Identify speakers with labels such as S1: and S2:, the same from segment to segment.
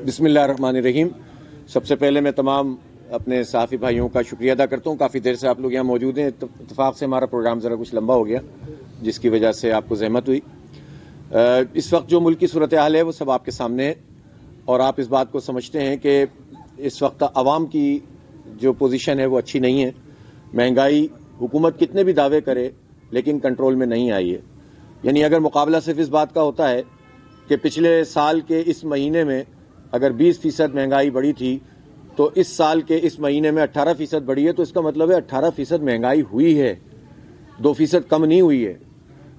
S1: بسم اللہ الرحمن الرحیم۔ سب سے پہلے میں تمام اپنے صحافی بھائیوں کا شکریہ ادا کرتا ہوں، کافی دیر سے آپ لوگ یہاں موجود ہیں۔ اتفاق سے ہمارا پروگرام ذرا کچھ لمبا ہو گیا جس کی وجہ سے آپ کو زحمت ہوئی۔ اس وقت جو ملک کی صورتحال ہے وہ سب آپ کے سامنے ہے، اور آپ اس بات کو سمجھتے ہیں کہ اس وقت عوام کی جو پوزیشن ہے وہ اچھی نہیں ہے۔ مہنگائی حکومت کتنے بھی دعوے کرے لیکن کنٹرول میں نہیں آئی ہے۔ یعنی اگر مقابلہ صرف اس بات کا ہوتا ہے کہ پچھلے سال کے اس مہینے میں اگر 20% مہنگائی بڑھی تھی تو اس سال کے اس مہینے میں 18% بڑھی ہے، تو اس کا مطلب ہے 18% مہنگائی ہوئی ہے، 2% کم نہیں ہوئی ہے۔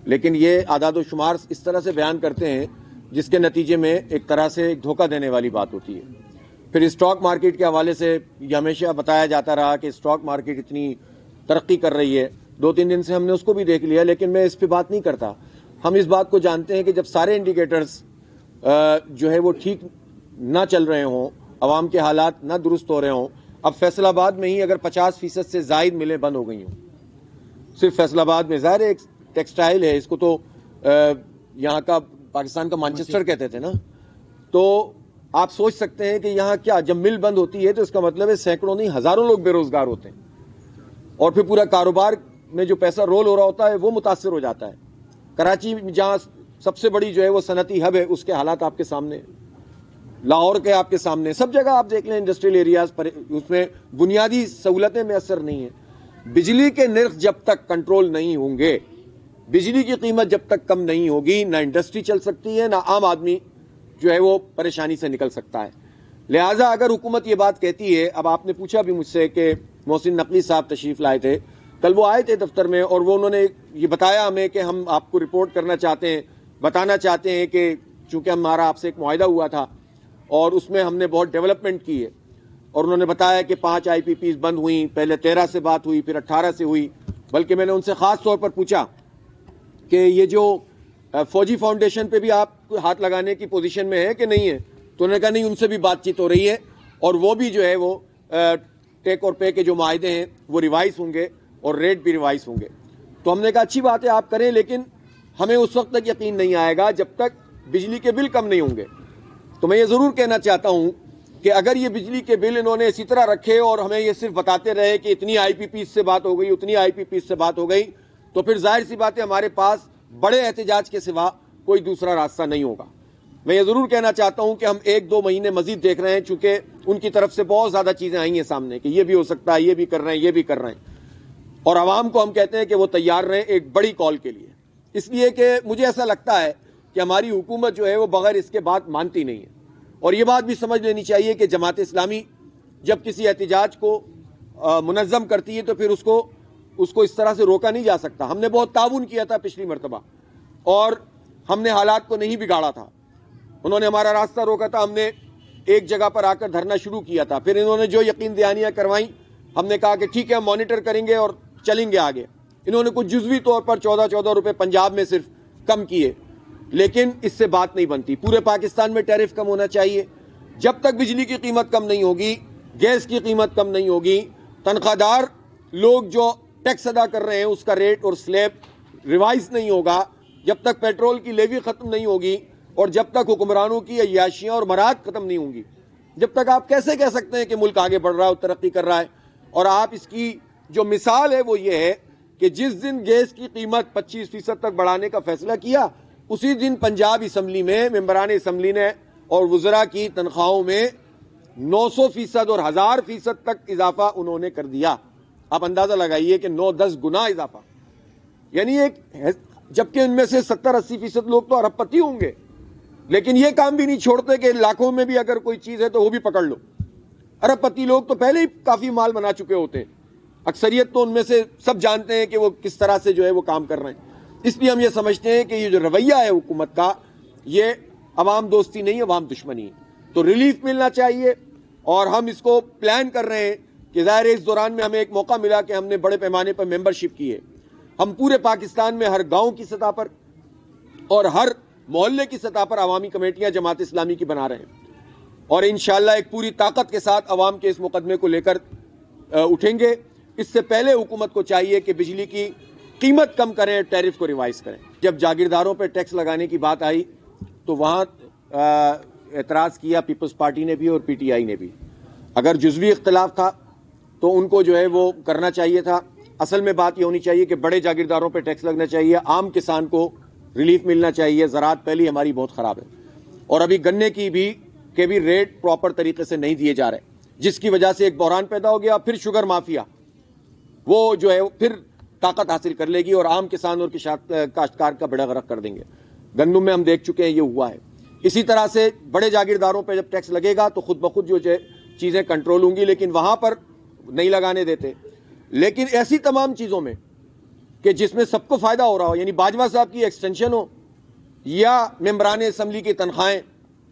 S1: لیکن یہ اعداد و شمار اس طرح سے بیان کرتے ہیں جس کے نتیجے میں ایک طرح سے ایک دھوکہ دینے والی بات ہوتی ہے۔ پھر اسٹاک مارکیٹ کے حوالے سے یہ ہمیشہ بتایا جاتا رہا کہ اسٹاک مارکیٹ اتنی ترقی کر رہی ہے، 2-3 دن سے ہم نے اس کو بھی دیکھ لیا، لیکن میں اس پہ بات نہیں کرتا۔ ہم اس بات کو جانتے ہیں کہ جب سارے انڈیکیٹرز جو ہے وہ ٹھیک نہ چل رہے ہوں، عوام کے حالات نہ درست ہو رہے ہوں، اب فیصل آباد میں ہی اگر 50% سے زائد ملیں بند ہو گئی ہوں، صرف فیصل آباد میں، ظاہر ایک ٹیکسٹائل ہے، اس کو تو یہاں کا پاکستان کا مانچسٹر کہتے تھے نا، تو آپ سوچ سکتے ہیں کہ یہاں کیا جب مل بند ہوتی ہے تو اس کا مطلب ہے سینکڑوں نہیں ہزاروں لوگ بے روزگار ہوتے ہیں، اور پھر پورا کاروبار میں جو پیسہ رول ہو رہا ہوتا ہے وہ متاثر ہو جاتا ہے۔ کراچی جہاں سب سے بڑی جو ہے وہ صنعتی ہب ہے، اس کے حالات آپ کے سامنے، لاہور کے آپ کے سامنے، سب جگہ آپ دیکھ لیں انڈسٹریل ایریاز پر، اس میں بنیادی سہولتیں میسر نہیں ہیں۔ بجلی کے نرخ جب تک کنٹرول نہیں ہوں گے، بجلی کی قیمت جب تک کم نہیں ہوگی، نہ انڈسٹری چل سکتی ہے، نہ عام آدمی جو ہے وہ پریشانی سے نکل سکتا ہے۔ لہٰذا اگر حکومت یہ بات کہتی ہے، اب آپ نے پوچھا بھی مجھ سے کہ محسن نقوی صاحب تشریف لائے تھے، کل وہ آئے تھے دفتر میں، اور وہ انہوں نے یہ بتایا ہمیں کہ ہم آپ کو رپورٹ کرنا چاہتے ہیں، بتانا چاہتے ہیں کہ چونکہ ہمارا آپ سے ایک معاہدہ ہوا تھا اور اس میں ہم نے بہت ڈیولپمنٹ کی ہے، اور انہوں نے بتایا کہ 5 IPPs بند ہوئیں، پہلے 13 سے بات ہوئی، پھر 18 سے ہوئی، بلکہ میں نے ان سے خاص طور پر پوچھا کہ یہ جو فوجی فاؤنڈیشن پہ بھی آپ ہاتھ لگانے کی پوزیشن میں ہے کہ نہیں ہے، تو انہوں نے کہا نہیں، ان سے بھی بات چیت ہو رہی ہے، اور وہ بھی جو ہے وہ ٹیک اور پے کے جو معاہدے ہیں وہ ریوائز ہوں گے اور ریٹ بھی ریوائز ہوں گے۔ تو ہم نے کہا اچھی بات ہے آپ کریں، لیکن ہمیں اس وقت تک یقین نہیں آئے گا جب تک بجلی کے بل کم نہیں ہوں گے۔ تو میں یہ ضرور کہنا چاہتا ہوں کہ اگر یہ بجلی کے بل انہوں نے اسی طرح رکھے اور ہمیں یہ صرف بتاتے رہے کہ اتنی IPPs سے بات ہو گئی، اتنی IPPs سے بات ہو گئی، تو پھر ظاہر سی بات ہے ہمارے پاس بڑے احتجاج کے سوا کوئی دوسرا راستہ نہیں ہوگا۔ میں یہ ضرور کہنا چاہتا ہوں کہ ہم 1-2 مہینے مزید دیکھ رہے ہیں، چونکہ ان کی طرف سے بہت زیادہ چیزیں آئی ہیں سامنے کہ یہ بھی ہو سکتا ہے، یہ بھی کر رہے ہیں، یہ بھی کر رہے ہیں، اور عوام کو ہم کہتے ہیں کہ وہ تیار رہیں ایک بڑی کال کے لیے، اس لیے کہ مجھے ایسا لگتا ہے کہ ہماری حکومت جو ہے وہ بغیر اس کے بات مانتی نہیں ہے۔ اور یہ بات بھی سمجھ لینی چاہیے کہ جماعت اسلامی جب کسی احتجاج کو منظم کرتی ہے تو پھر اس کو اس طرح سے روکا نہیں جا سکتا۔ ہم نے بہت تعاون کیا تھا پچھلی مرتبہ، اور ہم نے حالات کو نہیں بگاڑا تھا، انہوں نے ہمارا راستہ روکا تھا، ہم نے ایک جگہ پر آ کر دھرنا شروع کیا تھا، پھر انہوں نے جو یقین دہانیاں کروائیں ہم نے کہا کہ ٹھیک ہے ہم مانیٹر کریں گے اور چلیں گے آگے۔ انہوں نے کچھ جزوی طور پر 14 روپے پنجاب میں صرف کم کیے، لیکن اس سے بات نہیں بنتی۔ پورے پاکستان میں ٹیرف کم ہونا چاہیے۔ جب تک بجلی کی قیمت کم نہیں ہوگی، گیس کی قیمت کم نہیں ہوگی، تنخواہ دار لوگ جو ٹیکس ادا کر رہے ہیں اس کا ریٹ اور سلیب ریوائز نہیں ہوگا، جب تک پیٹرول کی لیوی ختم نہیں ہوگی، اور جب تک حکمرانوں کی عیاشیاں اور مراد ختم نہیں ہوں گی، جب تک آپ کیسے کہہ سکتے ہیں کہ ملک آگے بڑھ رہا ہے اور ترقی کر رہا ہے؟ اور آپ اس کی جو مثال ہے وہ یہ ہے کہ جس دن گیس کی قیمت 25% تک بڑھانے کا فیصلہ کیا، اسی دن پنجاب اسمبلی میں ممبران اسمبلی نے اور وزراء کی تنخواہوں میں 900% اور 1000% تک اضافہ انہوں نے کر دیا۔ آپ اندازہ لگائیے کہ 9-10 گنا اضافہ، یعنی ایک، جبکہ ان میں سے 70-80% لوگ تو ارب پتی ہوں گے، لیکن یہ کام بھی نہیں چھوڑتے کہ لاکھوں میں بھی اگر کوئی چیز ہے تو وہ بھی پکڑ لو۔ ارب پتی لوگ تو پہلے ہی کافی مال بنا چکے ہوتے ہیں، اکثریت تو ان میں سے سب جانتے ہیں کہ وہ کس طرح سے جو ہے وہ کام کر رہے ہیں۔ اس لیے ہم یہ سمجھتے ہیں کہ یہ جو رویہ ہے حکومت کا، یہ عوام دوستی نہیں، عوام دشمنی ہے۔ تو ریلیف ملنا چاہیے، اور ہم اس کو پلان کر رہے ہیں کہ ظاہر اس دوران میں ہمیں ایک موقع ملا کہ ہم نے بڑے پیمانے پر ممبرشپ کی ہے۔ ہم پورے پاکستان میں ہر گاؤں کی سطح پر اور ہر محلے کی سطح پر عوامی کمیٹیاں جماعت اسلامی کی بنا رہے ہیں، اور انشاءاللہ ایک پوری طاقت کے ساتھ عوام کے اس مقدمے کو لے کر اٹھیں گے۔ اس سے پہلے حکومت کو چاہیے کہ بجلی کی قیمت کم کریں، ٹیرف کو ریوائز کریں۔ جب جاگیرداروں پہ ٹیکس لگانے کی بات آئی تو وہاں اعتراض کیا پیپلز پارٹی نے بھی اور پی ٹی آئی نے بھی. اگر جزوی اختلاف تھا تو ان کو جو ہے وہ کرنا چاہیے تھا. اصل میں بات یہ ہونی چاہیے کہ بڑے جاگیرداروں پہ ٹیکس لگنا چاہیے, عام کسان کو ریلیف ملنا چاہیے. زراعت پہلی ہماری بہت خراب ہے, اور ابھی گنے کی بھی ریٹ پراپر طریقے سے نہیں دیے جا رہے, جس کی وجہ سے ایک بحران پیدا ہو گیا. پھر شوگر مافیا وہ جو ہے پھر طاقت حاصل کر لے گی اور عام کسان اور کاشتکار کا بیڑا غرق کر دیں گے. گندم میں ہم دیکھ چکے ہیں یہ ہوا ہے. اسی طرح سے بڑے جاگیرداروں پہ جب ٹیکس لگے گا تو خود بخود جو چیزیں کنٹرول ہوں گی, لیکن وہاں پر نہیں لگانے دیتے. لیکن ایسی تمام چیزوں میں کہ جس میں سب کو فائدہ ہو رہا ہو, یعنی باجوہ صاحب کی ایکسٹینشن ہو یا ممبران اسمبلی کی تنخواہیں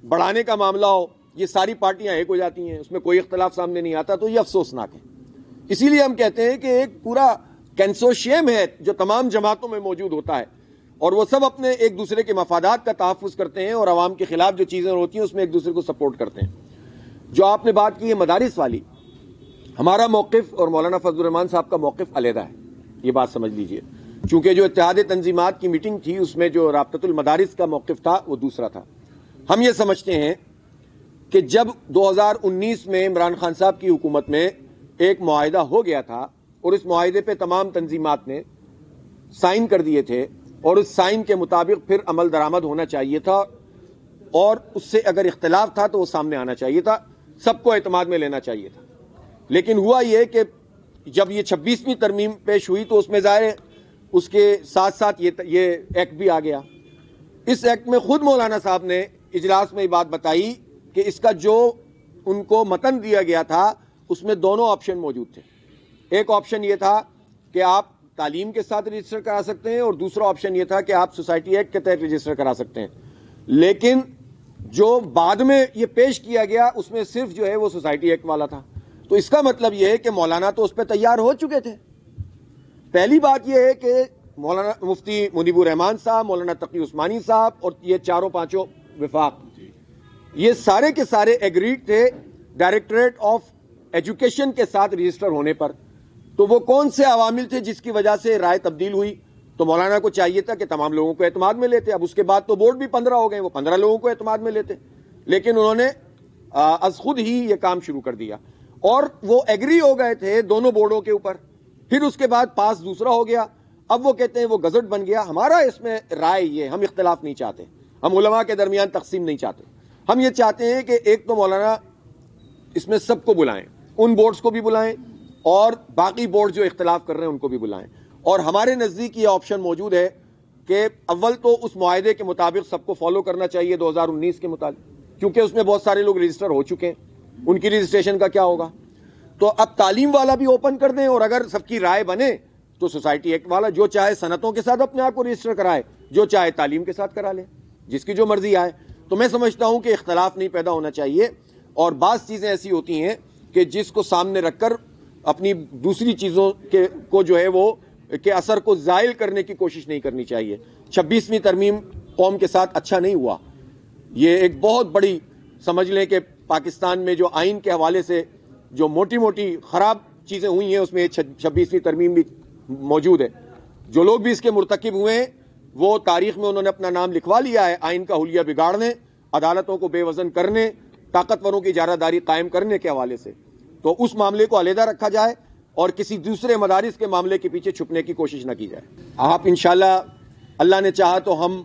S1: بڑھانے کا معاملہ ہو, یہ ساری پارٹیاں ایک ہو جاتی ہیں, اس میں کوئی اختلاف سامنے نہیں آتا. تو یہ افسوسناک ہے. اسی لیے ہم کہتے ہیں کہ ایک پورا کنسورشیم ہے جو تمام جماعتوں میں موجود ہوتا ہے, اور وہ سب اپنے ایک دوسرے کے مفادات کا تحفظ کرتے ہیں اور عوام کے خلاف جو چیزیں ہوتی ہیں اس میں ایک دوسرے کو سپورٹ کرتے ہیں. جو آپ نے بات کی ہے مدارس والی, ہمارا موقف اور مولانا فضل الرحمان صاحب کا موقف علیحدہ ہے, یہ بات سمجھ لیجئے. چونکہ جو اتحاد تنظیمات کی میٹنگ تھی اس میں جو رابطۃ المدارس کا موقف تھا وہ دوسرا تھا. ہم یہ سمجھتے ہیں کہ جب 2019 میں عمران خان صاحب کی حکومت میں ایک معاہدہ ہو گیا تھا اور اس معاہدے پہ تمام تنظیمات نے سائن کر دیے تھے, اور اس سائن کے مطابق پھر عمل درآمد ہونا چاہیے تھا, اور اس سے اگر اختلاف تھا تو وہ سامنے آنا چاہیے تھا, سب کو اعتماد میں لینا چاہیے تھا. لیکن ہوا یہ کہ جب یہ 26ویں ترمیم پیش ہوئی تو اس میں ظاہر اس کے ساتھ ساتھ یہ ایکٹ بھی آ گیا. اس ایکٹ میں خود مولانا صاحب نے اجلاس میں یہ بات بتائی کہ اس کا جو ان کو متن دیا گیا تھا اس میں دونوں آپشن موجود تھے. ایک آپشن یہ تھا کہ آپ تعلیم کے ساتھ رجسٹر کرا سکتے ہیں, اور دوسرا آپشن یہ تھا کہ آپ سوسائٹی ایکٹ کے تحت رجسٹر کرا سکتے ہیں. لیکن جو بعد میں یہ پیش کیا گیا اس میں صرف جو ہے وہ سوسائٹی ایکٹ والا تھا. تو اس کا مطلب یہ ہے کہ مولانا تو اس پہ تیار ہو چکے تھے. پہلی بات یہ ہے کہ مولانا مفتی منیب الرحمان صاحب, مولانا تقی عثمانی صاحب اور یہ چاروں پانچوں وفاق, یہ سارے کے سارے ایگریڈ تھے ڈائریکٹوریٹ آف ایجوکیشن کے ساتھ رجسٹر ہونے پر. تو وہ کون سے عوامل تھے جس کی وجہ سے رائے تبدیل ہوئی؟ تو مولانا کو چاہیے تھا کہ تمام لوگوں کو اعتماد میں لیتے. اب اس کے بعد تو بورڈ بھی 15 ہو گئے, وہ 15 لوگوں کو اعتماد میں لیتے, لیکن انہوں نے از خود ہی یہ کام شروع کر دیا. اور وہ ایگری ہو گئے تھے دونوں بورڈوں کے اوپر, پھر اس کے بعد پاس دوسرا ہو گیا, اب وہ کہتے ہیں وہ گزٹ بن گیا. ہمارا اس میں رائے یہ, ہم اختلاف نہیں چاہتے, ہم علماء کے درمیان تقسیم نہیں چاہتے. ہم یہ چاہتے ہیں کہ ایک تو مولانا اس میں سب کو بلائیں, ان بورڈز کو بھی بلائیں اور باقی بورڈ جو اختلاف کر رہے ہیں ان کو بھی بلائیں. اور ہمارے نزدیک یہ آپشن موجود ہے کہ اول تو اس معاہدے کے مطابق سب کو فالو کرنا چاہیے 2019 کے مطابق, کیونکہ اس میں بہت سارے لوگ رجسٹر ہو چکے ہیں, ان کی رجسٹریشن کا کیا ہوگا. تو اب تعلیم والا بھی اوپن کر دیں, اور اگر سب کی رائے بنے تو سوسائٹی ایکٹ والا جو چاہے صنعتوں کے ساتھ اپنے آپ کو رجسٹر کرائے, جو چاہے تعلیم کے ساتھ کرا لے, جس کی جو مرضی آئے. تو میں سمجھتا ہوں کہ اختلاف نہیں پیدا ہونا چاہیے, اور بعض چیزیں ایسی ہوتی ہیں کہ جس کو سامنے رکھ کر اپنی دوسری چیزوں کو جو ہے وہ کے اثر کو زائل کرنے کی کوشش نہیں کرنی چاہیے. 26ویں ترمیم قوم کے ساتھ اچھا نہیں ہوا. یہ ایک بہت بڑی, سمجھ لیں کہ پاکستان میں جو آئین کے حوالے سے جو موٹی موٹی خراب چیزیں ہوئی ہیں اس میں 26ویں ترمیم بھی موجود ہے. جو لوگ بھی اس کے مرتکب ہوئے ہیں وہ تاریخ میں انہوں نے اپنا نام لکھوا لیا ہے, آئین کا حلیہ بگاڑنے, عدالتوں کو بے وزن کرنے, طاقتوروں کی اجارہ داری قائم کرنے کے حوالے سے. تو اس معاملے کو علیحدہ رکھا جائے اور کسی دوسرے مدارس کے معاملے کے پیچھے چھپنے کی کوشش نہ کی جائے. آپ انشاءاللہ اللہ نے چاہا تو ہم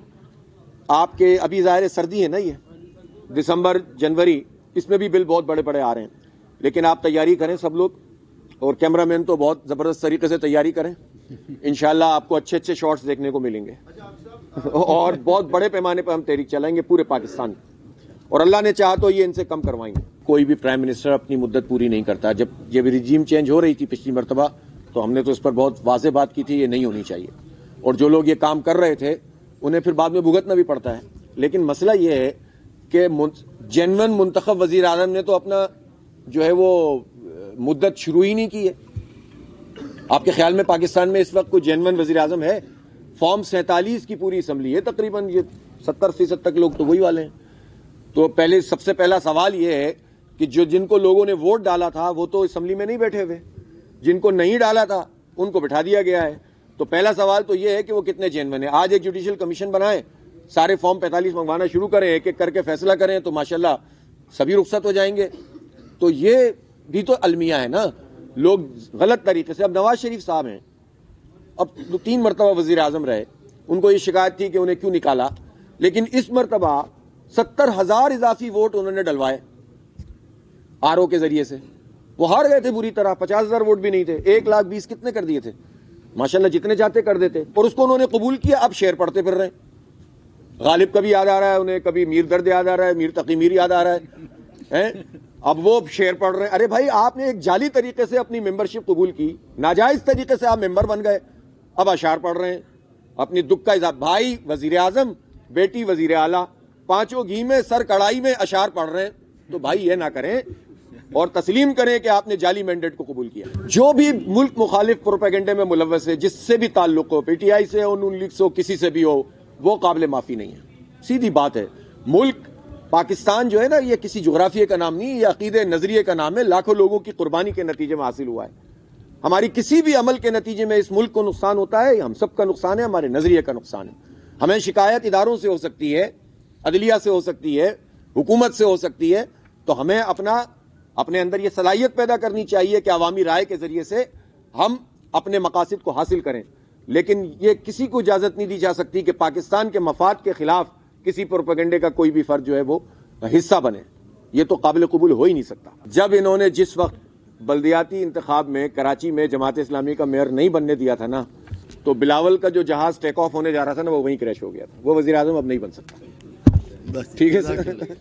S1: آپ کے, ابھی ظاہر سردی ہے نا, یہ دسمبر جنوری, اس میں بھی بل بہت بڑے بڑے آ رہے ہیں, لیکن آپ تیاری کریں سب لوگ, اور کیمرہ مین تو بہت زبردست طریقے سے تیاری کریں. انشاءاللہ آپ کو اچھے اچھے شارٹس دیکھنے کو ملیں گے, اور بہت بڑے پیمانے پر ہم تحریک چلائیں گے پورے پاکستان, اور اللہ نے چاہا تو یہ ان سے کم کروائیں گے. کوئی بھی پرائم منسٹر اپنی مدت پوری نہیں کرتا. جب یہ رجیم چینج ہو رہی تھی پچھلی مرتبہ تو ہم نے تو اس پر بہت واضح بات کی تھی, یہ نہیں ہونی چاہیے, اور جو لوگ یہ کام کر رہے تھے انہیں پھر بعد میں بھگتنا بھی پڑتا ہے. لیکن مسئلہ یہ ہے کہ جینون منتخب وزیر اعظم نے تو اپنا جو ہے وہ مدت شروع ہی نہیں کی ہے. آپ کے خیال میں پاکستان میں اس وقت کوئی جینون وزیر اعظم ہے؟ فارم 47 کی پوری اسمبلی ہے تقریباً, یہ 70% تک لوگ تو وہی والے ہیں. تو پہلے سب سے پہلا سوال یہ ہے کہ جن کو لوگوں نے ووٹ ڈالا تھا وہ تو اسمبلی میں نہیں بیٹھے ہوئے, جن کو نہیں ڈالا تھا ان کو بٹھا دیا گیا ہے. تو پہلا سوال تو یہ ہے کہ وہ کتنے جینون ہیں. آج ایک جوڈیشل کمیشن بنائیں, سارے فارم 45 منگوانا شروع کریں, ایک ایک کر کے فیصلہ کریں تو ماشاءاللہ سبھی رخصت ہو جائیں گے. تو یہ بھی تو المیہ ہے نا, لوگ غلط طریقے سے. اب نواز شریف صاحب ہیں, اب 3 مرتبہ وزیر اعظم رہے, ان کو یہ شکایت تھی کہ انہیں کیوں نکالا, لیکن اس مرتبہ 70,000 اضافی ووٹ انہوں نے ڈلوائے RO کے ذریعے سے. وہ ہار گئے تھے بری طرح, 50,000 ووٹ بھی نہیں تھے, 1,20,000 کتنے کر دیے تھے, ماشاءاللہ جتنے چاہتے کر دیتے, اور اس کو انہوں نے قبول کیا. اب شعر پڑھتے پھر رہے ہیں, غالب کبھی یاد آ رہا ہے انہیں, کبھی میر درد یاد آ رہا ہے, میر تقی میر یاد آ رہا ہے, اب وہ شعر پڑھ رہے ہیں. ارے بھائی, آپ نے ایک جعلی طریقے سے اپنی ممبرشپ قبول کی, ناجائز طریقے سے آپ ممبر بن گئے, اب اشعار پڑھ رہے ہیں, اپنی دکھ کا اظہار. بھائی وزیر اعظم, بیٹی وزیر اعلیٰ, 5 گھی میں سر کڑائی میں اشعار پڑھ رہے ہیں, تو بھائی یہ نہ کریں اور تسلیم کریں کہ آپ نے جعلی مینڈیٹ کو قبول کیا. جو بھی ملک مخالف پروپیگنڈے میں ملوث ہے, جس سے بھی تعلق ہو, PTI سے ہو, نون لیگ سے ہو, کسی سے بھی ہو, وہ قابل معافی نہیں ہے. سیدھی بات ہے. ملک پاکستان جو ہے نا, یہ کسی جغرافیے کا نام نہیں, یہ عقیدے نظریے کا نام ہے. لاکھوں لوگوں کی قربانی کے نتیجے میں حاصل ہوا ہے. ہماری کسی بھی عمل کے نتیجے میں اس ملک کو نقصان ہوتا ہے, ہم سب کا نقصان ہے, ہمارے نظریے کا نقصان ہے. ہمیں شکایت اداروں سے ہو سکتی ہے, عدلیہ سے ہو سکتی ہے, حکومت سے ہو سکتی ہے, تو ہمیں اپنے اندر یہ صلاحیت پیدا کرنی چاہیے کہ عوامی رائے کے ذریعے سے ہم اپنے مقاصد کو حاصل کریں. لیکن یہ کسی کو اجازت نہیں دی جا سکتی کہ پاکستان کے مفاد کے خلاف کسی پروپیگنڈے کا کوئی بھی فرد جو ہے وہ حصہ بنے. یہ تو قابل قبول ہو ہی نہیں سکتا. جب انہوں نے جس وقت بلدیاتی انتخاب میں کراچی میں جماعت اسلامی کا میئر نہیں بننے دیا تھا نا, تو بلاول کا جو جہاز ٹیک آف ہونے جا رہا تھا نا, وہ وہیں کریش ہو گیا تھا. وہ وزیر اعظم اب نہیں بن سکتا. ٹھیک ہے سر.